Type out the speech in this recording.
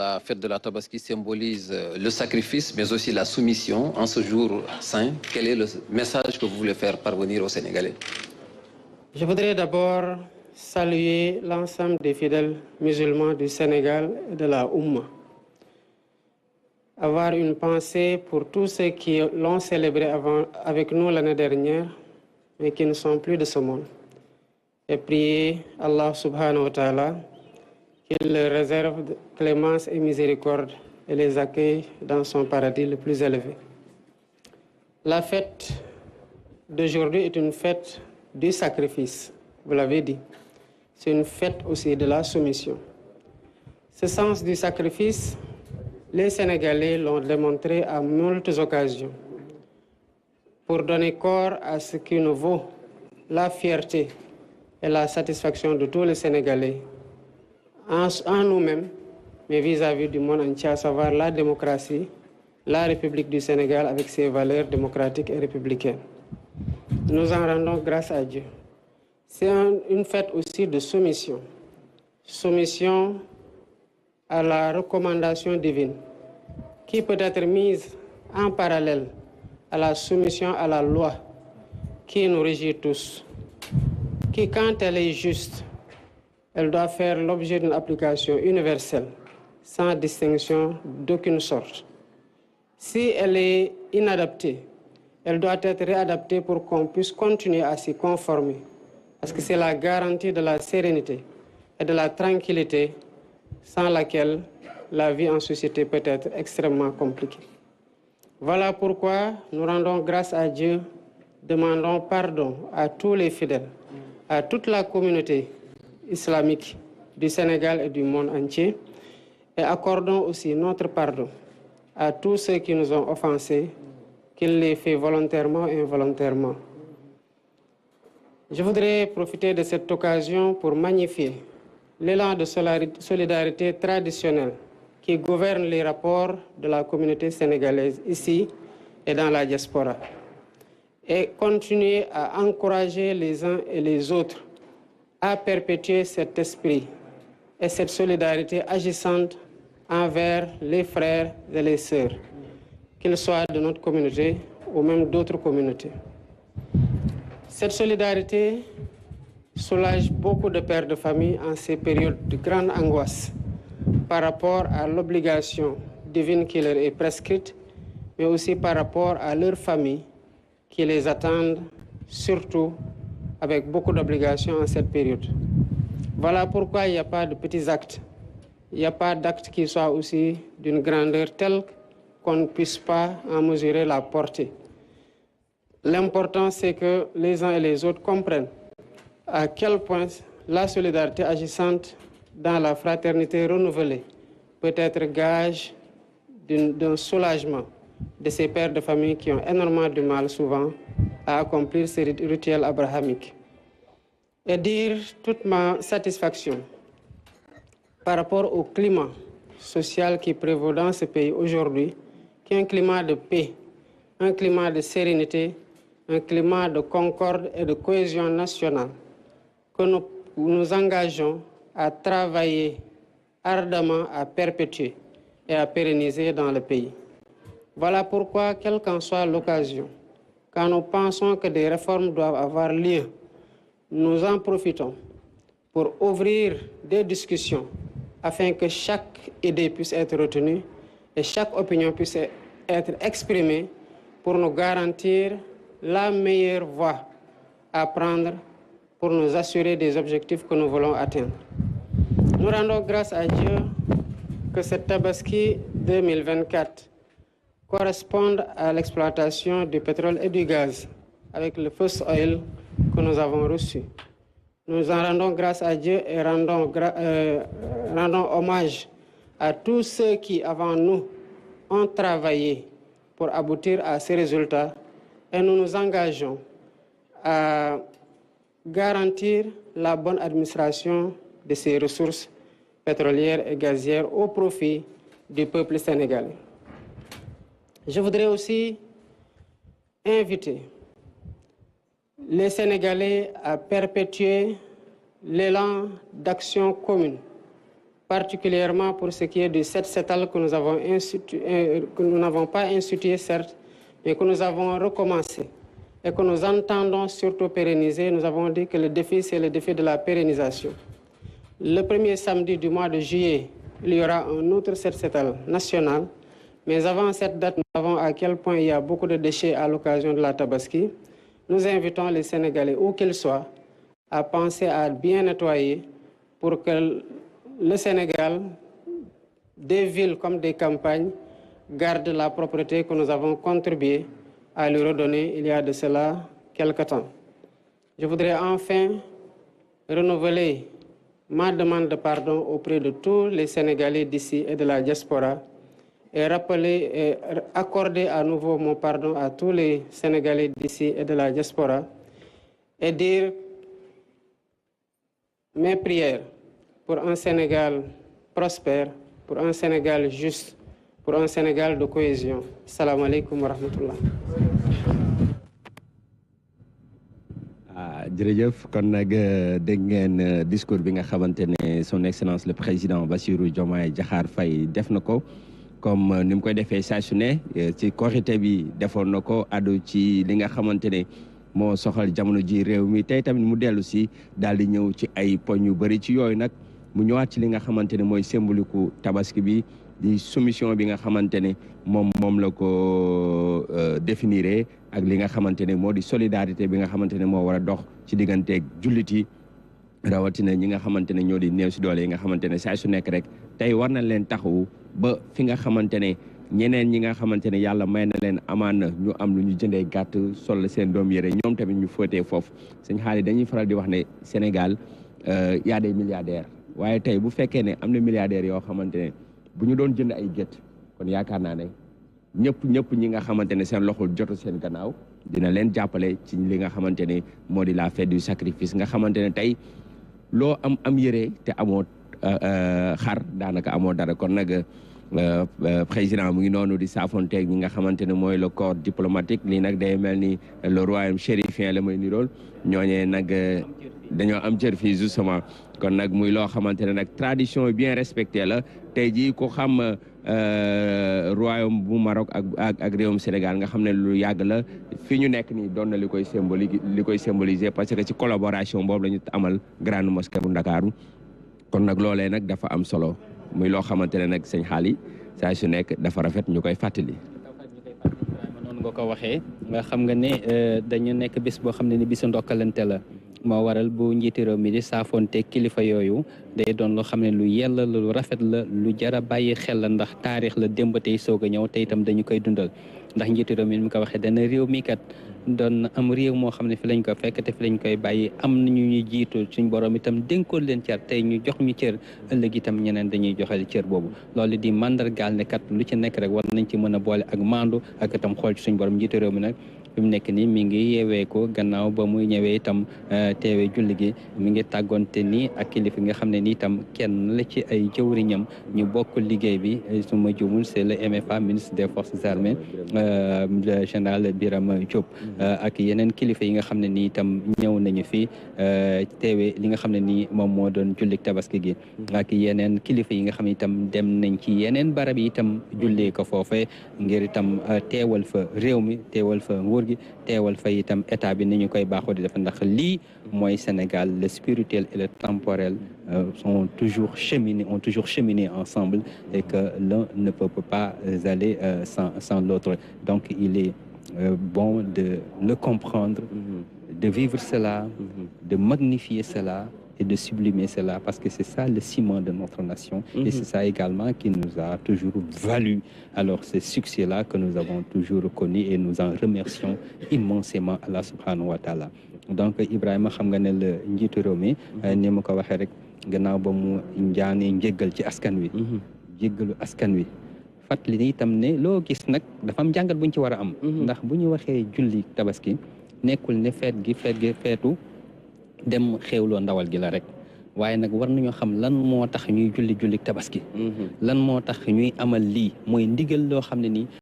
La fête de la Tabaski symbolise le sacrifice, mais aussi la soumission en ce jour saint. Quel est le message que vous voulez faire parvenir aux Sénégalais? Je voudrais d'abord saluer l'ensemble des fidèles musulmans du Sénégal et de la Oumma. Avoir une pensée pour tous ceux qui l'ont célébré avec nous l'année dernière, mais qui ne sont plus de ce monde. Et prier Allah subhanahu wa ta'ala qu'il leur réserve clémence et miséricorde et les accueille dans son paradis le plus élevé. La fête d'aujourd'hui est une fête du sacrifice, vous l'avez dit. C'est une fête aussi de la soumission. Ce sens du sacrifice, les Sénégalais l'ont démontré à moultes occasions pour donner corps à ce qui nous vaut la fierté et la satisfaction de tous les Sénégalais en nous-mêmes, mais vis-à-vis du monde entier, à savoir la démocratie, la République du Sénégal avec ses valeurs démocratiques et républicaines. Nous en rendons grâce à Dieu. C'est une fête aussi de soumission. Soumission à la recommandation divine, qui peut être mise en parallèle à la soumission à la loi qui nous régit tous, qui, quand elle est juste, elle doit faire l'objet d'une application universelle, sans distinction d'aucune sorte. Si elle est inadaptée, elle doit être réadaptée pour qu'on puisse continuer à s'y conformer, parce que c'est la garantie de la sérénité et de la tranquillité sans laquelle la vie en société peut être extrêmement compliquée. Voilà pourquoi nous rendons grâce à Dieu, demandons pardon à tous les fidèles, à toute la communauté islamique du Sénégal et du monde entier, et accordons aussi notre pardon à tous ceux qui nous ont offensés, qu'ils l'aient fait volontairement et involontairement. Je voudrais profiter de cette occasion pour magnifier l'élan de solidarité traditionnelle qui gouverne les rapports de la communauté sénégalaise ici et dans la diaspora, et continuer à encourager les uns et les autres à perpétuer cet esprit et cette solidarité agissante envers les frères et les sœurs, qu'ils soient de notre communauté ou même d'autres communautés. Cette solidarité soulage beaucoup de pères de famille en ces périodes de grande angoisse par rapport à l'obligation divine qui leur est prescrite, mais aussi par rapport à leurs familles qui les attendent, surtout avec beaucoup d'obligations en cette période. Voilà pourquoi il n'y a pas de petits actes. Il n'y a pas d'actes qui soient aussi d'une grandeur telle qu'on ne puisse pas en mesurer la portée. L'important, c'est que les uns et les autres comprennent à quel point la solidarité agissante dans la fraternité renouvelée peut être gage d'un soulagement de ces pères de famille qui ont énormément de mal souvent à accomplir ces rituels abrahamiques. Et dire toute ma satisfaction par rapport au climat social qui prévaut dans ce pays aujourd'hui, qui est un climat de paix, un climat de sérénité, un climat de concorde et de cohésion nationale, que nous nous engageons à travailler ardemment à perpétuer et à pérenniser dans le pays. Voilà pourquoi, quelle qu'en soit l'occasion, quand nous pensons que des réformes doivent avoir lieu, nous en profitons pour ouvrir des discussions afin que chaque idée puisse être retenue et chaque opinion puisse être exprimée pour nous garantir la meilleure voie à prendre pour nous assurer des objectifs que nous voulons atteindre. Nous rendons grâce à Dieu que cette Tabaski 2024 corresponde à l'exploitation du pétrole et du gaz avec le first oil que nous avons reçu. Nous en rendons grâce à Dieu et rendons hommage à tous ceux qui, avant nous, ont travaillé pour aboutir à ces résultats, et nous nous engageons à garantir la bonne administration de ces ressources pétrolières et gazières au profit du peuple sénégalais. Je voudrais aussi inviter les Sénégalais à perpétuer l'élan d'action commune particulièrement pour ce qui est du set setal que nous n'avons pas institué, certes, mais que nous avons recommencé et que nous entendons surtout pérenniser. Nous avons dit que le défi, c'est le défi de la pérennisation. Le premier samedi du mois de juillet, il y aura un autre set setal national. Mais avant cette date, nous savons à quel point il y a beaucoup de déchets à l'occasion de la Tabaski. Nous invitons les Sénégalais, où qu'ils soient, à penser à bien nettoyer pour que le Sénégal, des villes comme des campagnes, garde la propreté que nous avons contribué à lui redonner il y a de cela quelque temps. Je voudrais enfin renouveler ma demande de pardon auprès de tous les Sénégalais d'ici et de la diaspora et rappeler et accorder à nouveau mon pardon à tous les Sénégalais d'ici et de la diaspora et dire mes prières pour un Sénégal prospère, pour un Sénégal juste, pour un Sénégal de cohésion. Salam alaikum wa rahmatullah. jërëjëf kon nag dégg ngeen discours bi nga xamante ne son excellence le président Bassirou Diomaye Diakhar Faye def na ko comme ni mu koy defee saa su ne ci Korité bi defoon na ko addu ci li nga xamante ne moo soxal jamono ji réew mi tey tamit mu dellu si daal di ñëw ci ay poñ yu bëri ci yooyu nag mu ñëwaat ci li nga xamante ne mooy symboliku tabaski bi di soumission bi nga xamante ne moom la ko définiré ak li nga xamante ne moo di solidarité bi nga xamante ne moo war a dox ci digganteeg jullit yi rawatina ñi nga xamante ne ñoo di néew si doole yi nga xamante ne saa su nekk rek tey war nañ leen taxawu ba fi nga xamante ne ñeneen ñi nga xamante ne yàlla may na leen amaan na ñu am lu ñu jëndee gàtt sol seen doom yére ñoom tamit ñu fóotee foofu sëñ xaalis dañuy faral di wax ne Sénégal y a des milliardaires waaye tey bu fekkee ne am na milliardaires yoo xamante ne bu ñu doon jënd ay gétt kon yaakaar naa ne ñëpp ñi nga xamante ne seen loxo jotu seen gannaaw dina leen jàppale ci li nga xamante ne moo di la fête du sacrifice nga xamante ne tey loo am yére te amoo xar daanaka amoo dara kon nag président mu ngi noonu di saafonteeg ñi nga xamante ne mooy le corps diplomatique lii nag day mel ni le royaume chérifien la may nirool ñooñee nag dañoo am cër fii justement kon nag muy loo xamante ne nag tradition bien respectée la tey jii ku xam royaume bu Maroc ak réewum Sénégal nga xam ne lu yàgg la fi ñu nekk nii doon na li koy symboliser parce que ci collaboration boobu la ñu amal grande mosquée bu Ndakaaru kon nag loolee nag dafa am solo muy loo xamante ne nag sëñ xaali saa su nekk dafa rafet ñu koy fàttali. noonu nga ko waxee nga xam nga ne dañu nekk bis boo xam ne ni bisu ndokkalante la moo waral bu njiiti réew mi di saafonte kilifa yooyu day doon loo xam ne lu yella la lu rafet la lu jara bàyyi xel la ndax taarix la démb tey soog a ñëw te itam dañu koy dundal ndax njiiti réew mi ni mu ko waxee dana réew mi kat doon am réew moo xam ne fi lañ ko fekk te fi lañ koy bàyyi am nañu ñuy jiitu suñ borom itam dénkoon leen cër tey ñu jox ñu cër ëllëg itam ñeneen dañuy joxe cër boobu loolu di mandargaal ne kat lu ci nekk rek war nañ ci mën a boole ak maandu ak itam xool ci suñ borom njiiti réew mi nag fi mu nekk nii mi ngi yeewee ko gannaaw ba muy ñëwee itam teewee julli gi mi ngi tàggoonte nii ak kilifa nga xam ne nii itam kenn la ci ay jëwriñam ñu bokk liggéey bi su ma juumul c'est le MFA ministre des forces armées le général Birame Diop ak yeneen kilifa yi nga xam ne nii itam ñëw nañu fi teewee li nga xam ne nii moom moo doon jullik tabaski gi ak yeneen kilifa yi nga xam ne itam dem nañ ci yeneen barab yi itam jullee ko foofe ngir itam teewal fa réew mi teewal fa nguur gi teewal fa itam état bi ni ñu koy baaxoo di def ndax lii mooy Sénégal le spirituel et le temporel ont toujours cheminé ensemble et que l'un ne peut pas aller sans l'autre donc il est bon de le comprendre de vivre cela de magnifier cela et de sublimer cela parce que c'est ça le ciment de notre nation et c'est ça également qui nous a toujours valu alors ce succès-là que nous avons toujours connu et nous en remercions immensément Allah subhanahu wa ta'ala donc Ibrahima xam nga ne la njiitu réew mi ni ma ko waxee rek gannaaw ba mu njaanee njéggal ci askan wi jéggalu askan wi fàttali ni itam ne loo gis nag dafa am jàngat buñ ci war a am ndax bu ñu waxee julli tabaski nekkul ne feetu dem xewloo ndawal gi la rek waaye nag war nañoo xam lan moo tax ñuy julli tabaski lan moo tax ñuy amal lii mooy ndigal loo xam ne nii